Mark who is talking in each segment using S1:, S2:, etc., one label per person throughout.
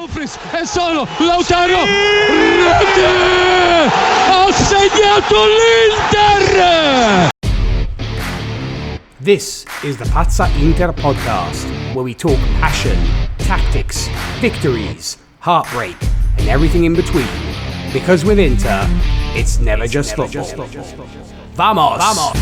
S1: Dumfries è solo Lautaro, rete, ha segnato l'Inter!
S2: This is the Pazza Inter podcast, where we talk passion, tactics, victories, heartbreak, and everything in between. Because with Inter, it's never just football. Vamos! Vamos!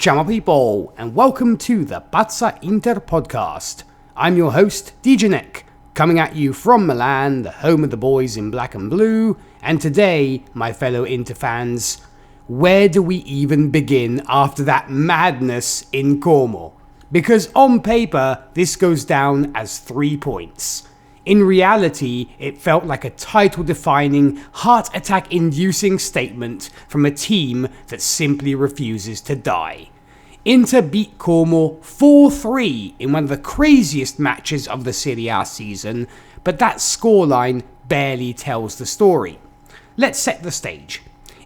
S2: Ciao people, and welcome to the Pazza Inter podcast. I'm your host, DJ Nik, coming at you from Milan, the home of the boys in black and blue, and today, my fellow Inter fans, where do we even begin after that madness in Como? Because on paper, this goes down as 3 points. In reality, it felt like a title-defining, heart attack-inducing statement from a team that simply refuses to die. Inter beat Como 4-3 in one of the craziest matches of the Serie A season, but that scoreline barely tells the story. Let's set the stage.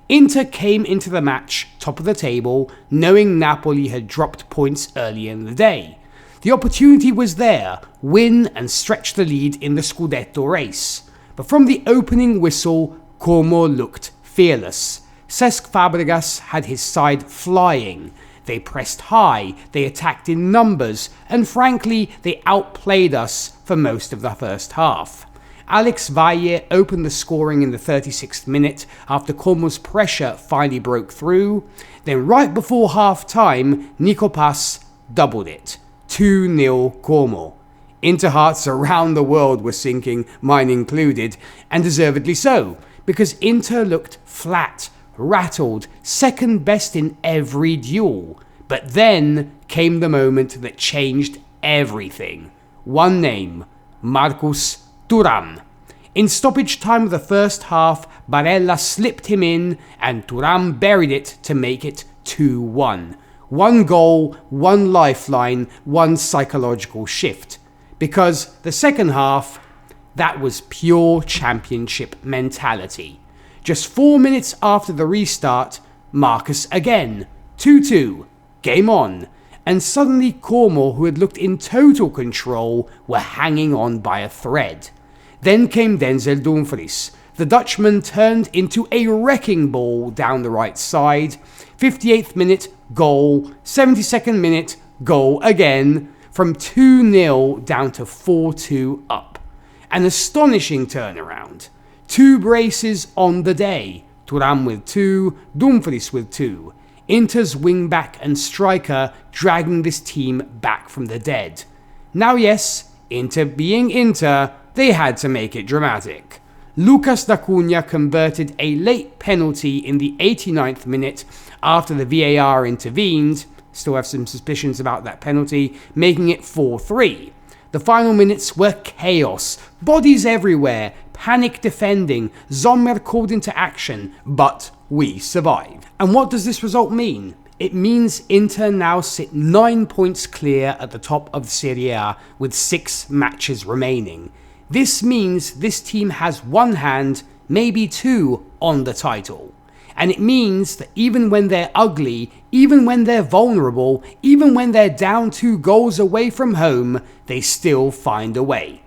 S2: Inter came into the match top of the table, knowing Napoli had dropped points earlier in the day. The opportunity was there, win and stretch the lead in the Scudetto race. But from the opening whistle, Como looked fearless. Cesc Fabregas had his side flying. They pressed high, they attacked in numbers, and frankly, they outplayed us for most of the first half. Alex Valle opened the scoring in the 36th minute after Como's pressure finally broke through. Then right before half-time, Nico Paz doubled it. 2-0 Como. Inter hearts around the world were sinking, mine included, and deservedly so, because Inter looked flat, rattled, second best in every duel. But then came the moment that changed everything. One name, Marcus Thuram. In stoppage time of the first half, Barella slipped him in and Thuram buried it to make it 2-1. One goal, one lifeline, one psychological shift. Because the second half, that was pure championship mentality. Just 4 minutes after the restart, Marcus again. 2-2. Game on. And suddenly Como, who had looked in total control, were hanging on by a thread. Then came Denzel Dumfries. The Dutchman turned into a wrecking ball down the right side. 58th minute, goal. 72nd minute, goal again. From 2-0 down to 4-2 up. An astonishing turnaround. 2 braces on the day. Thuram with 2, Dumfries with 2. Inter's wing-back and striker dragging this team back from the dead. Now yes, Inter being Inter, they had to make it dramatic. Lucas D'Acunha converted a late penalty in the 89th minute after the VAR intervened. Still have some suspicions about that penalty, making it 4-3. The final minutes were chaos, bodies everywhere, panic defending, Sommer called into action, but we survived. And what does this result mean? It means Inter now sit 9 points clear at the top of Serie A with 6 matches remaining. This means this team has one hand, maybe 2, on the title. And it means that even when they're ugly, even when they're vulnerable, even when they're down 2 goals away from home, they still find a way.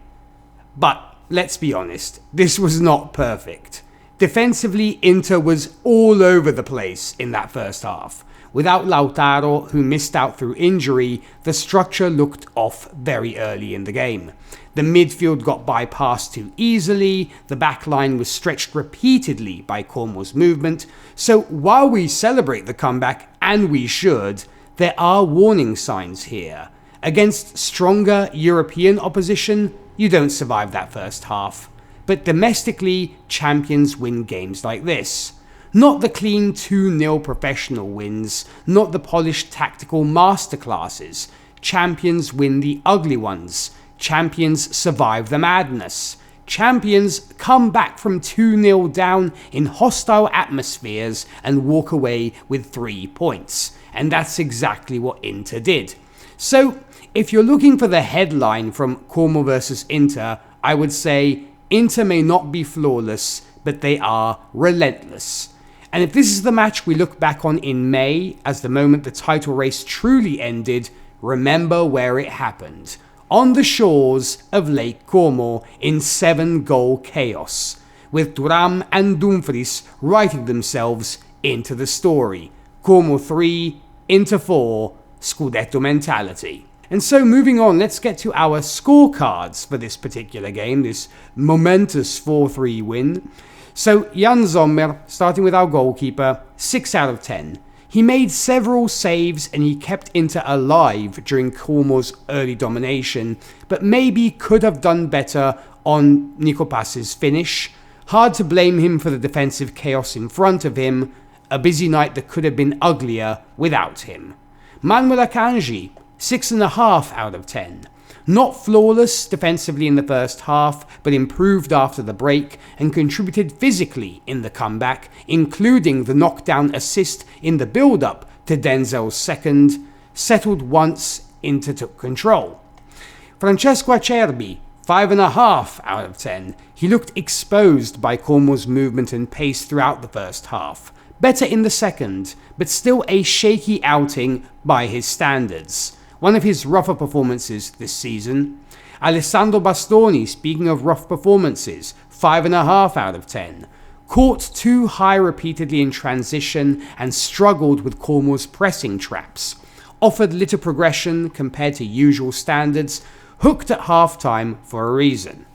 S2: But let's be honest, this was not perfect. Defensively, Inter was all over the place in that first half. Without Lautaro, who missed out through injury, the structure looked off very early in the game. The midfield got bypassed too easily, the back line was stretched repeatedly by Como's movement, so while we celebrate the comeback, and we should, there are warning signs here. Against stronger European opposition, you don't survive that first half. But domestically, champions win games like this. Not the clean 2-0 professional wins, not the polished tactical masterclasses. Champions win the ugly ones. Champions survive the madness. Champions come back from 2-0 down in hostile atmospheres and walk away with 3 points. And that's exactly what Inter did. So, if you're looking for the headline from Como vs Inter, I would say Inter may not be flawless, but they are relentless. And if this is the match we look back on in May, as the moment the title race truly ended, remember where it happened. On the shores of Lake Como in 7-goal chaos, with Thuram and Dumfries writing themselves into the story. Como 3, Inter 4, Scudetto mentality. And so moving on, let's get to our scorecards for this particular game, this momentous 4-3 win. So Jan Sommer, starting with our goalkeeper, 6 out of 10. He made several saves and he kept Inter alive during Como's early domination, but maybe could have done better on Nico Pass's finish. Hard to blame him for the defensive chaos in front of him, a busy night that could have been uglier without him. Manuel Akanji, 6.5 out of 10. Not flawless defensively in the first half, but improved after the break and contributed physically in the comeback, including the knockdown assist in the build-up to Denzel's second. Settled once, Inter took control. Francesco Acerbi, 5.5 out of 10. He looked exposed by Como's movement and pace throughout the first half. Better in the second, but still a shaky outing by his standards. One of his rougher performances this season. Alessandro Bastoni, speaking of rough performances, 5.5 out of 10. Caught too high repeatedly in transition and struggled with Como's pressing traps. Offered little progression compared to usual standards, hooked at halftime for a reason.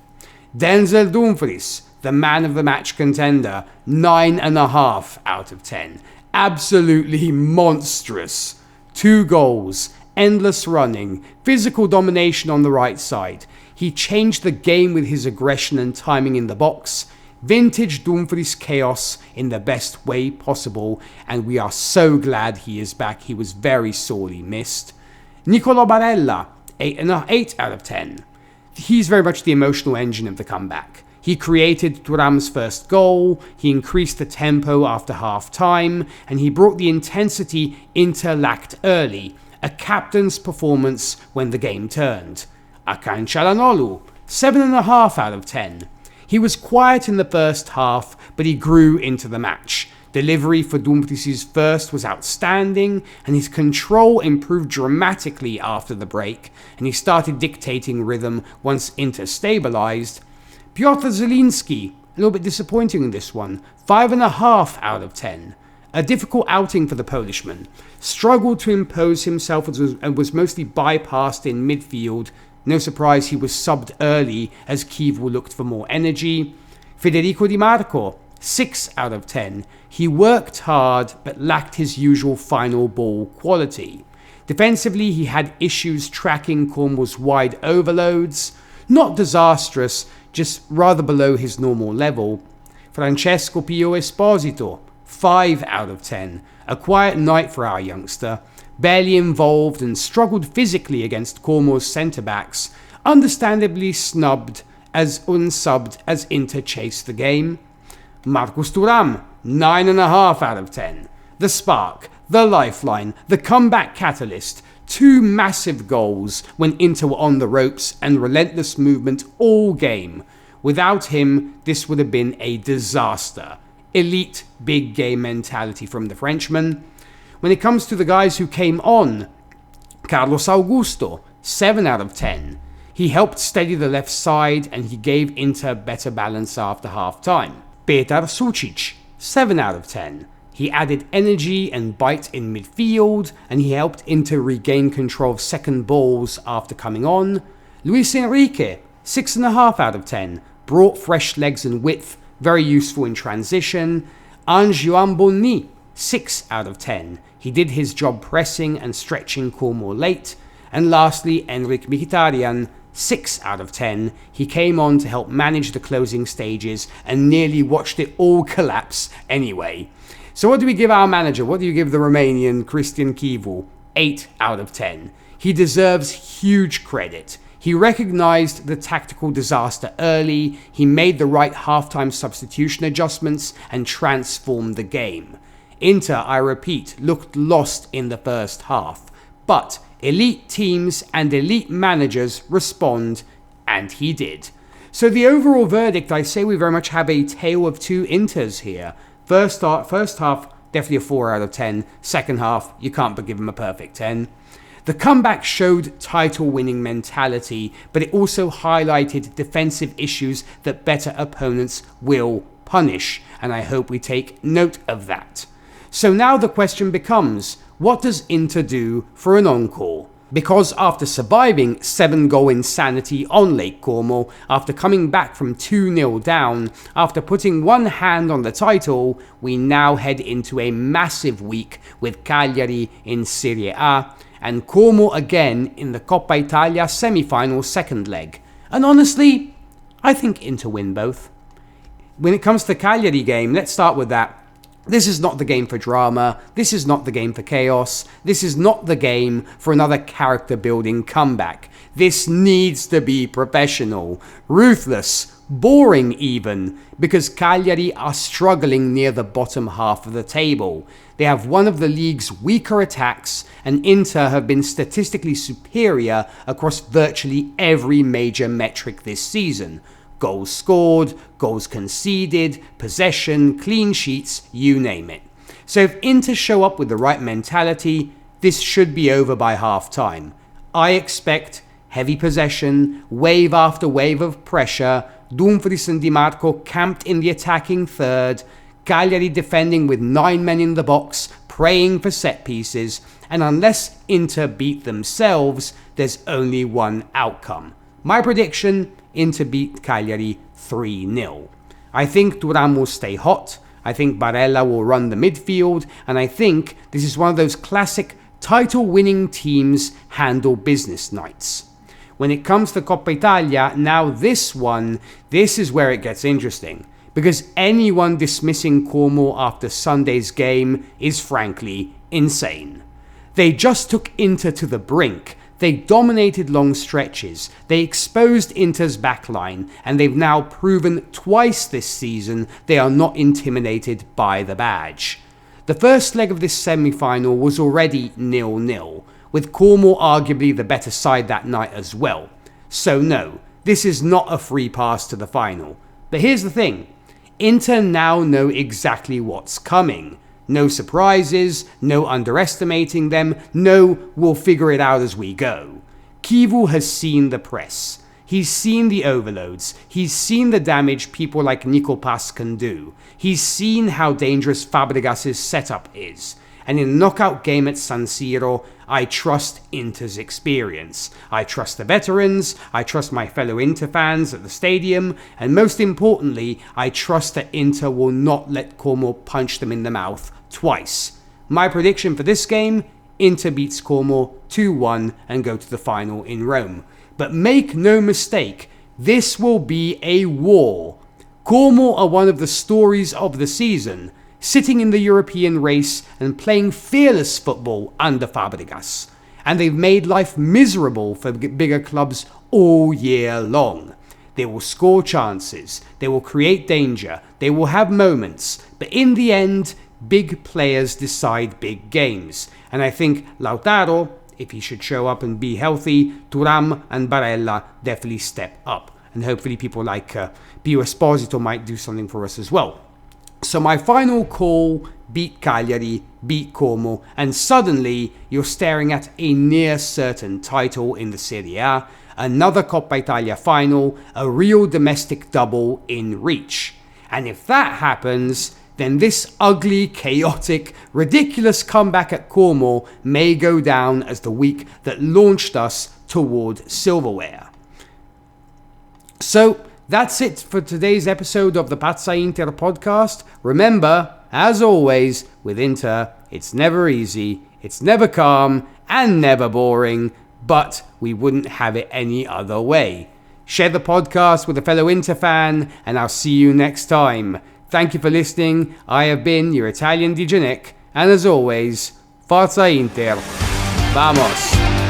S2: Denzel Dumfries, the man of the match contender, 9.5 out of 10. Absolutely monstrous. 2 goals. Endless running, physical domination on the right side. He changed the game with his aggression and timing in the box. Vintage Dumfries chaos in the best way possible, and we are so glad he is back. He was very sorely missed. Nicolo Barella, 8 out of 10. He's very much the emotional engine of the comeback. He created Thuram's first goal, he increased the tempo after half-time, and he brought the intensity Inter lacked early. A captain's performance when the game turned. Akan Çalhanoğlu, 7.5 out of 10. He was quiet in the first half, but he grew into the match. Delivery for Dumfries' first was outstanding, and his control improved dramatically after the break, and he started dictating rhythm once Inter stabilized. Piotr Zielinski, a little bit disappointing in this one, 5.5 out of 10. A difficult outing for the Polishman. Struggled to impose himself and was mostly bypassed in midfield. No surprise he was subbed early as Kiev looked for more energy. Federico Di Marco, 6 out of 10. He worked hard but lacked his usual final ball quality. Defensively he had issues tracking Como's wide overloads. Not disastrous, just rather below his normal level. Francesco Pio Esposito, 5 out of 10. A quiet night for our youngster. Barely involved and struggled physically against Como's centre-backs. Understandably unsubbed as Inter chased the game. Marcus Thuram, 9.5 out of 10. The spark, the lifeline, the comeback catalyst. 2 massive goals when Inter were on the ropes and relentless movement all game. Without him, this would have been a disaster. Elite big game mentality from the Frenchman. When it comes to the guys who came on, Carlos Augusto, 7 out of 10. He helped steady the left side and he gave Inter better balance after half-time. Petar Sucic, 7 out of 10. He added energy and bite in midfield and he helped Inter regain control of second balls after coming on. Luis Enrique, 6.5 out of 10. Brought fresh legs and width, very useful in transition. Ange-Joan Bonny, 6 out of 10. He did his job pressing and stretching Como late. And lastly, Enric Mkhitaryan, 6 out of 10. He came on to help manage the closing stages and nearly watched it all collapse anyway. So what do we give our manager? What do you give the Romanian Cristian Chivu? 8 out of 10. He deserves huge credit. He recognized the tactical disaster early, he made the right halftime substitution adjustments, and transformed the game. Inter, I repeat, looked lost in the first half, but elite teams and elite managers respond, and he did. So the overall verdict, I say we very much have a tale of two Inters here. First half, definitely a 4 out of 10. Second half, you can't but give him a perfect 10. The comeback showed title-winning mentality, but it also highlighted defensive issues that better opponents will punish, and I hope we take note of that. So now the question becomes, what does Inter do for an encore? Because after surviving 7-goal insanity on Lake Como, after coming back from 2-0 down, after putting one hand on the title, we now head into a massive week with Cagliari in Serie A, and Como again in the Coppa Italia semi-final second leg. And honestly, I think Inter win both. When it comes to the Cagliari game, let's start with that. This is not the game for drama, this is not the game for chaos, this is not the game for another character-building comeback. This needs to be professional, ruthless, boring even, because Cagliari are struggling near the bottom half of the table. They have one of the league's weaker attacks, and Inter have been statistically superior across virtually every major metric this season. Goals scored, goals conceded, possession, clean sheets, you name it. So if Inter show up with the right mentality, this should be over by half-time. I expect heavy possession, wave after wave of pressure, Dumfries and Di Marco camped in the attacking third, Cagliari defending with 9 men in the box, praying for set pieces, and unless Inter beat themselves, there's only one outcome. My prediction, Inter beat Cagliari 3-0. I think Thuram will stay hot, I think Barella will run the midfield, and I think this is one of those classic title-winning teams handle business nights. When it comes to Coppa Italia, now this is where it gets interesting, because anyone dismissing Como after Sunday's game is frankly insane. They just took Inter to the brink. They dominated long stretches, they exposed Inter's backline, and they've now proven twice this season they are not intimidated by the badge. The first leg of this semi-final was already 0-0, with Como arguably the better side that night as well. So no, this is not a free pass to the final. But here's the thing, Inter now know exactly what's coming. No surprises, no underestimating them, no we'll figure it out as we go. Chivu has seen the press. He's seen the overloads. He's seen the damage people like Nico Pass can do. He's seen how dangerous Fabregas' setup is. And in a knockout game at San Siro, I trust Inter's experience. I trust the veterans, I trust my fellow Inter fans at the stadium, and most importantly, I trust that Inter will not let Como punch them in the mouth twice. My prediction for this game, Inter beats Como 2-1 and go to the final in Rome. But make no mistake, this will be a war. Como are one of the stories of the season, sitting in the European race and playing fearless football under Fabregas. And they've made life miserable for bigger clubs all year long. They will score chances, they will create danger, they will have moments, but in the end, big players decide big games. And I think Lautaro, if he should show up and be healthy, Thuram and Barella definitely step up. And hopefully people like Pio Esposito might do something for us as well. So my final call, beat Cagliari, beat Como, and suddenly you're staring at a near certain title in the Serie A, another Coppa Italia final, a real domestic double in reach. And if that happens, then this ugly, chaotic, ridiculous comeback at Como may go down as the week that launched us toward silverware. So, that's it for today's episode of the Pazza Inter podcast. Remember, as always, with Inter, it's never easy, it's never calm, and never boring, but we wouldn't have it any other way. Share the podcast with a fellow Inter fan, and I'll see you next time. Thank you for listening. I have been your Italian DJ Nik, and as always, Forza Inter. Vamos!